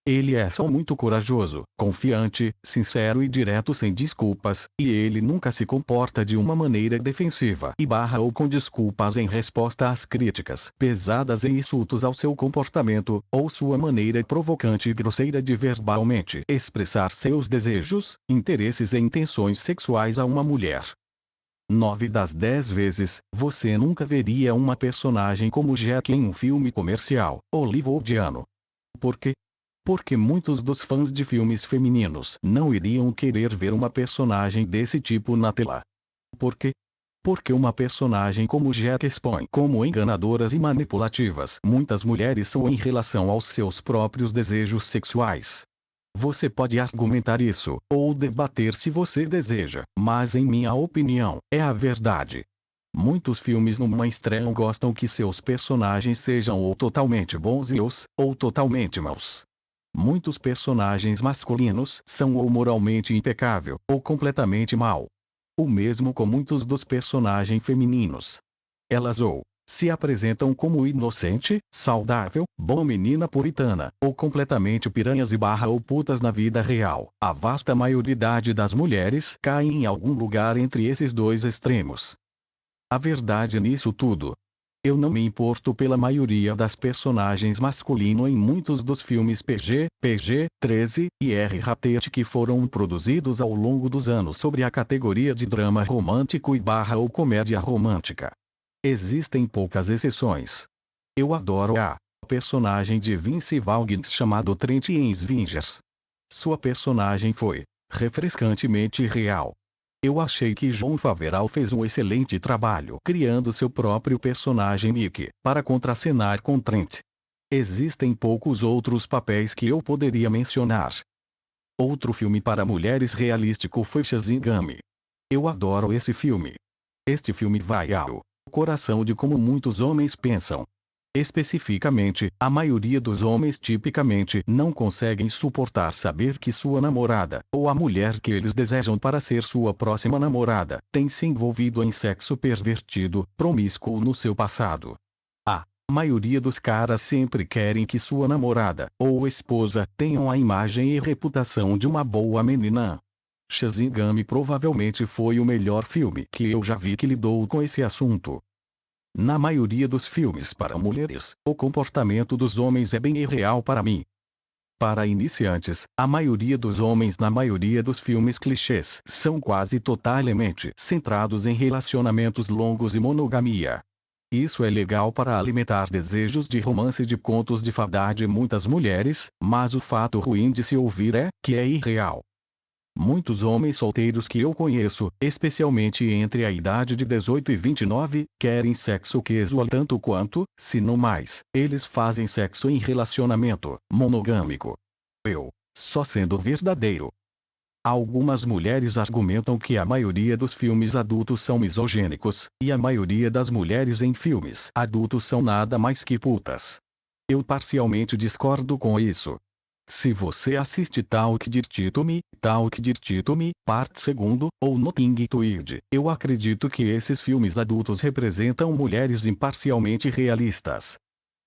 Ele é só muito corajoso, confiante, sincero e direto sem desculpas, e ele nunca se comporta de uma maneira defensiva e barra ou com desculpas em resposta às críticas pesadas e insultos ao seu comportamento, ou sua maneira provocante e grosseira de verbalmente expressar seus desejos, interesses e intenções sexuais a uma mulher. 9 das 10 vezes, você nunca veria uma personagem como Jack em um filme comercial, hollywoodiano. Por quê? Porque muitos dos fãs de filmes femininos não iriam querer ver uma personagem desse tipo na tela. Por quê? Porque uma personagem como Jack expõe como enganadoras e manipulativas muitas mulheres são em relação aos seus próprios desejos sexuais. Você pode argumentar isso, ou debater se você deseja, mas em minha opinião, é a verdade. Muitos filmes no mainstream gostam que seus personagens sejam ou totalmente bons ou totalmente maus. Muitos personagens masculinos são ou moralmente impecável, ou completamente mal. O mesmo com muitos dos personagens femininos. Elas ou se apresentam como inocente, saudável, boa menina puritana, ou completamente piranhas e barra ou putas na vida real. A vasta maioridade das mulheres cai em algum lugar entre esses dois extremos. A verdade nisso tudo. Eu não me importo pela maioria das personagens masculino em muitos dos filmes PG-13 e R-rated que foram produzidos ao longo dos anos sobre a categoria de drama romântico e barra ou comédia romântica. Existem poucas exceções. Eu adoro a personagem de Vince Vaughn chamado Trent em Avengers. Sua personagem foi refrescantemente real. Eu achei que Jon Favreau fez um excelente trabalho criando seu próprio personagem Mickey para contracenar com Trent. Existem poucos outros papéis que eu poderia mencionar. Outro filme para mulheres realístico foi Shazam. Eu adoro esse filme. Este filme vai ao coração de como muitos homens pensam. Especificamente, a maioria dos homens tipicamente não conseguem suportar saber que sua namorada, ou a mulher que eles desejam para ser sua próxima namorada, tem se envolvido em sexo pervertido, promíscuo no seu passado. A maioria dos caras sempre querem que sua namorada, ou esposa, tenham a imagem e reputação de uma boa menina. Shazam provavelmente foi o melhor filme que eu já vi que lidou com esse assunto. Na maioria dos filmes para mulheres, o comportamento dos homens é bem irreal para mim. Para iniciantes, a maioria dos homens na maioria dos filmes clichês são quase totalmente centrados em relacionamentos longos e monogamia. Isso é legal para alimentar desejos de romance e de contos de fada de muitas mulheres, mas o fato ruim de se ouvir é que é irreal. Muitos homens solteiros que eu conheço, especialmente entre a idade de 18 e 29, querem sexo casual tanto quanto, se não mais, eles fazem sexo em relacionamento monogâmico. Só sendo verdadeiro. Algumas mulheres argumentam que a maioria dos filmes adultos são misogênicos, e a maioria das mulheres em filmes adultos são nada mais que putas. Eu parcialmente discordo com isso. Se você assiste Talk Dirty Me, parte 2, ou Nothing to Hide, eu acredito que esses filmes adultos representam mulheres imparcialmente realistas.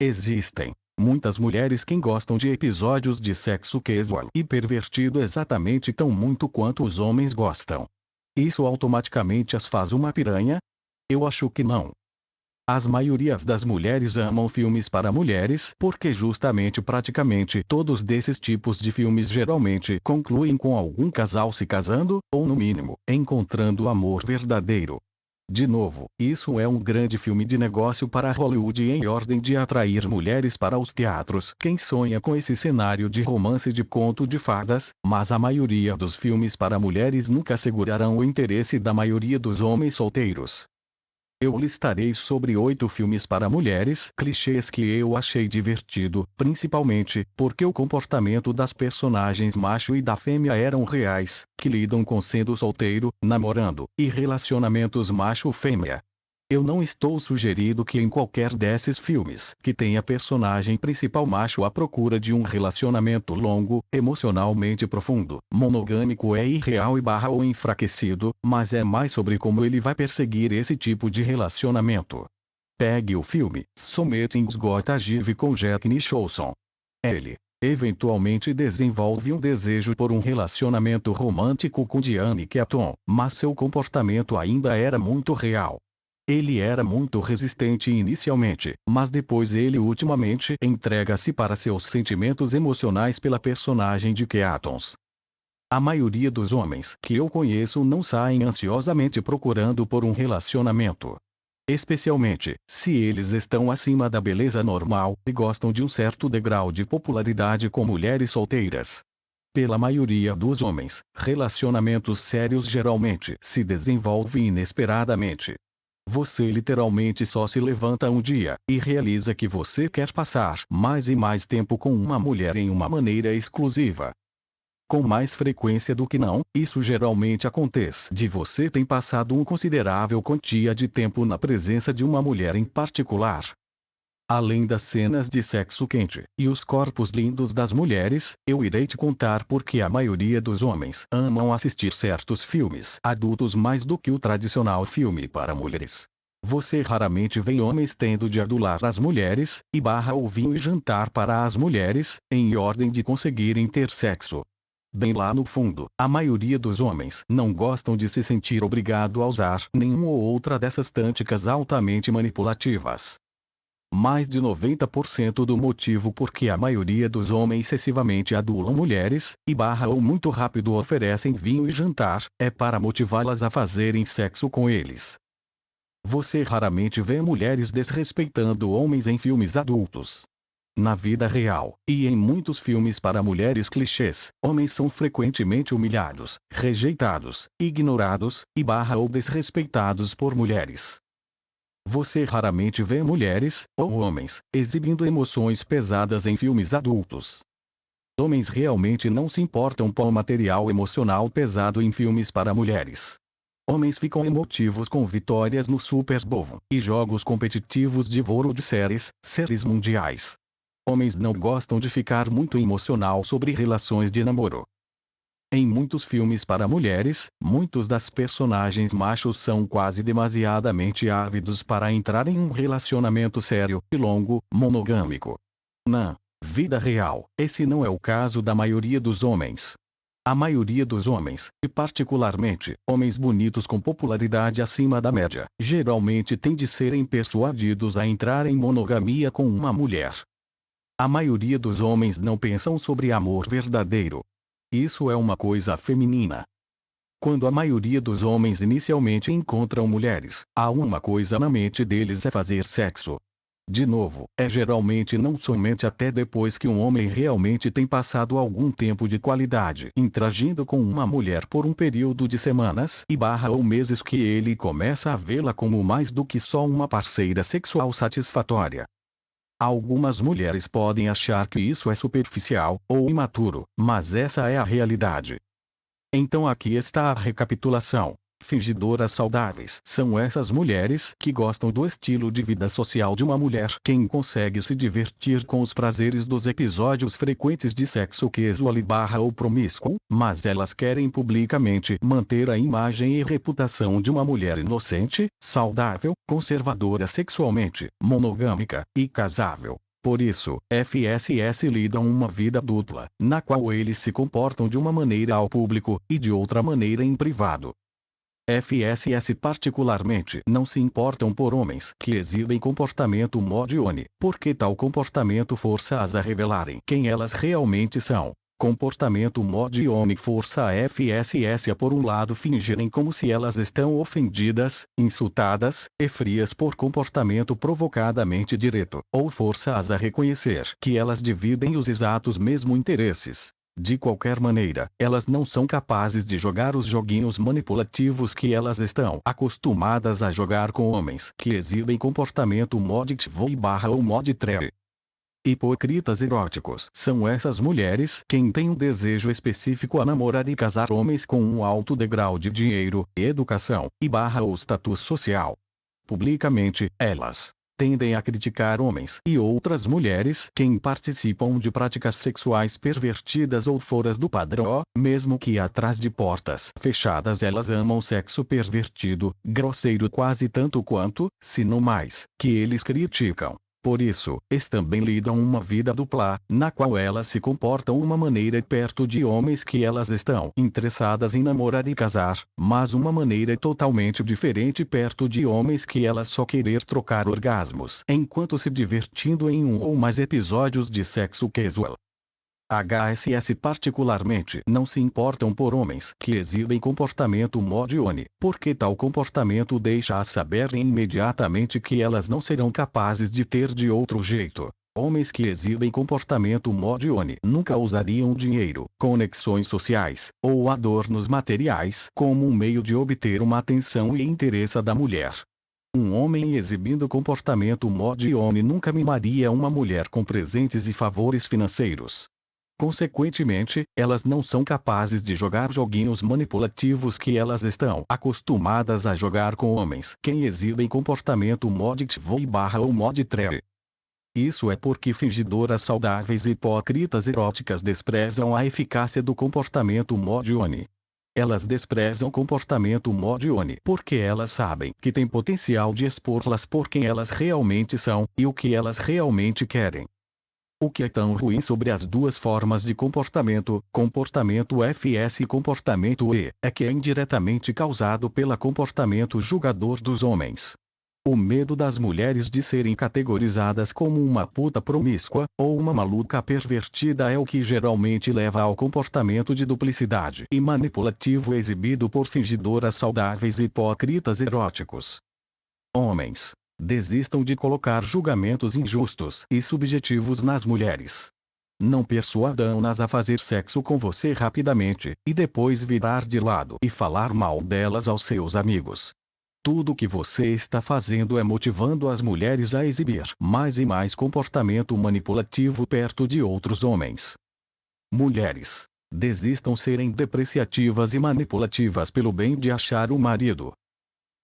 Existem muitas mulheres que gostam de episódios de sexo casual e pervertido exatamente tão muito quanto os homens gostam. Isso automaticamente as faz uma piranha? Eu acho que não. As maiorias das mulheres amam filmes para mulheres porque justamente praticamente todos desses tipos de filmes geralmente concluem com algum casal se casando, ou no mínimo, encontrando o amor verdadeiro. De novo, isso é um grande filme de negócio para Hollywood em ordem de atrair mulheres para os teatros. Quem sonha com esse cenário de romance de conto de fadas, mas a maioria dos filmes para mulheres nunca segurarão o interesse da maioria dos homens solteiros. Eu listarei sobre 8 filmes para mulheres clichês que eu achei divertido, principalmente porque o comportamento das personagens macho e da fêmea eram reais, que lidam com sendo solteiro, namorando, e relacionamentos macho-fêmea. Eu não estou sugerindo que em qualquer desses filmes que tenha personagem principal macho à procura de um relacionamento longo, emocionalmente profundo, monogâmico é irreal e barra ou enfraquecido, mas é mais sobre como ele vai perseguir esse tipo de relacionamento. Pegue o filme Something's Gotta Give com Jack Nicholson. Ele eventualmente desenvolve um desejo por um relacionamento romântico com Diane Keaton, mas seu comportamento ainda era muito real. Ele era muito resistente inicialmente, mas depois ele ultimamente entrega-se para seus sentimentos emocionais pela personagem de Keatons. A maioria dos homens que eu conheço não saem ansiosamente procurando por um relacionamento. Especialmente, se eles estão acima da beleza normal e gostam de um certo degrau de popularidade com mulheres solteiras. Pela maioria dos homens, relacionamentos sérios geralmente se desenvolvem inesperadamente. Você literalmente só se levanta um dia e realiza que você quer passar mais e mais tempo com uma mulher em uma maneira exclusiva. com mais frequência do que não. Isso geralmente acontece de você ter passado uma considerável quantia de tempo na presença de uma mulher em particular. Além das cenas de sexo quente e os corpos lindos das mulheres, eu irei te contar por que a maioria dos homens amam assistir certos filmes adultos mais do que o tradicional filme para mulheres. Você raramente vê homens tendo de adular as mulheres, e barra o vinho e jantar para as mulheres, em ordem de conseguirem ter sexo. Bem lá no fundo, a maioria dos homens não gostam de se sentir obrigado a usar nenhuma ou outra dessas táticas altamente manipulativas. Mais de 90% do motivo por que a maioria dos homens excessivamente adulam mulheres, e barra ou muito rápido oferecem vinho e jantar, é para motivá-las a fazerem sexo com eles. Você raramente vê mulheres desrespeitando homens em filmes adultos. Na vida real, e em muitos filmes para mulheres clichês, homens são frequentemente humilhados, rejeitados, ignorados, e barra ou desrespeitados por mulheres. Você raramente vê mulheres, ou homens, exibindo emoções pesadas em filmes adultos. Homens realmente não se importam com o material emocional pesado em filmes para mulheres. Homens ficam emotivos com vitórias no Super Bowl e jogos competitivos de vôlei de séries mundiais. Homens não gostam de ficar muito emocional sobre relações de namoro. Em muitos filmes para mulheres, muitos das personagens machos são quase demasiadamente ávidos para entrar em um relacionamento sério e longo, monogâmico. Na vida real, esse não é o caso da maioria dos homens. A maioria dos homens, e particularmente homens bonitos com popularidade acima da média, geralmente tem de serem persuadidos a entrar em monogamia com uma mulher. A maioria dos homens não pensam sobre amor verdadeiro. Isso é uma coisa feminina. Quando a maioria dos homens inicialmente encontram mulheres, há uma coisa na mente deles é fazer sexo. De novo, é geralmente não somente até depois que um homem realmente tem passado algum tempo de qualidade interagindo com uma mulher por um período de semanas e barra ou meses que ele começa a vê-la como mais do que só uma parceira sexual satisfatória. Algumas mulheres podem achar que isso é superficial ou imaturo, mas essa é a realidade. Então aqui está a recapitulação. Fingidoras saudáveis são essas mulheres que gostam do estilo de vida social de uma mulher. Quem consegue se divertir com os prazeres dos episódios frequentes de sexo casual e barra ou promíscuo, mas elas querem publicamente manter a imagem e reputação de uma mulher inocente, saudável, conservadora sexualmente, monogâmica e casável. Por isso, FSS lidam uma vida dupla, na qual eles se comportam de uma maneira ao público, e de outra maneira em privado. FSS particularmente não se importam por homens que exibem comportamento modione, porque tal comportamento força-as a revelarem quem elas realmente são. Comportamento modione força a FSS a por um lado fingirem como se elas estão ofendidas, insultadas, e frias por comportamento provocadamente direto, ou força-as a reconhecer que elas dividem os exatos mesmos interesses. De qualquer maneira, elas não são capazes de jogar os joguinhos manipulativos que elas estão acostumadas a jogar com homens que exibem comportamento mod tvoy barra ou mod trap. Hipocritas eróticos são essas mulheres quem têm um desejo específico a namorar e casar homens com um alto degrau de dinheiro, educação, e barra ou status social. Publicamente, elas tendem a criticar homens e outras mulheres quem participam de práticas sexuais pervertidas ou fora do padrão, mesmo que atrás de portas fechadas elas amam sexo pervertido, grosseiro quase tanto quanto, se não mais, que eles criticam. Por isso, eles também lidam uma vida dupla, na qual elas se comportam uma maneira perto de homens que elas estão interessadas em namorar e casar, mas uma maneira totalmente diferente perto de homens que elas só querer trocar orgasmos enquanto se divertindo em um ou mais episódios de sexo casual. HSS particularmente não se importam por homens que exibem comportamento modione, porque tal comportamento deixa-as saber imediatamente que elas não serão capazes de ter de outro jeito. Homens que exibem comportamento modione nunca usariam dinheiro, conexões sociais, ou adornos materiais como um meio de obter uma atenção e interesse da mulher. Um homem exibindo comportamento modione nunca mimaria uma mulher com presentes e favores financeiros. Consequentemente, elas não são capazes de jogar joguinhos manipulativos que elas estão acostumadas a jogar com homens que exibem comportamento mod tvoy barra ou mod trap. Isso é porque fingidoras saudáveis e hipócritas eróticas desprezam a eficácia do comportamento mod oni. Elas desprezam o comportamento mod oni porque elas sabem que tem potencial de expor-las por quem elas realmente são e o que elas realmente querem. O que é tão ruim sobre as duas formas de comportamento FS e comportamento E, é que é indiretamente causado pelo comportamento julgador dos homens. O medo das mulheres de serem categorizadas como uma puta promíscua, ou uma maluca pervertida é o que geralmente leva ao comportamento de duplicidade e manipulativo exibido por fingidoras saudáveis e hipócritas eróticos. Homens, desistam de colocar julgamentos injustos e subjetivos nas mulheres. Não persuadam-nas a fazer sexo com você rapidamente, e depois virar de lado e falar mal delas aos seus amigos. Tudo o que você está fazendo é motivando as mulheres a exibir mais e mais comportamento manipulativo perto de outros homens. Mulheres, desistam serem depreciativas e manipulativas pelo bem de achar um marido.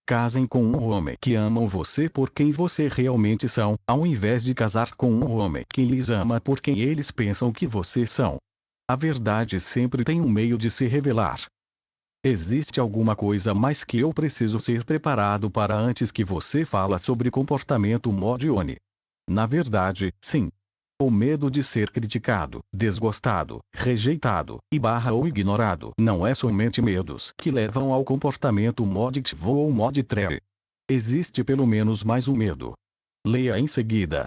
Casem com um homem que amam você por quem você realmente são, ao invés de casar com um homem que lhes ama por quem eles pensam que vocês são. A verdade sempre tem um meio de se revelar. Existe alguma coisa mais que eu preciso ser preparado para antes que você fala sobre comportamento mod oni? Na verdade, sim. O medo de ser criticado, desgostado, rejeitado, e barra ou ignorado não é somente medos que levam ao comportamento mod tvo ou mod trap. Existe pelo menos mais um medo. Leia em seguida.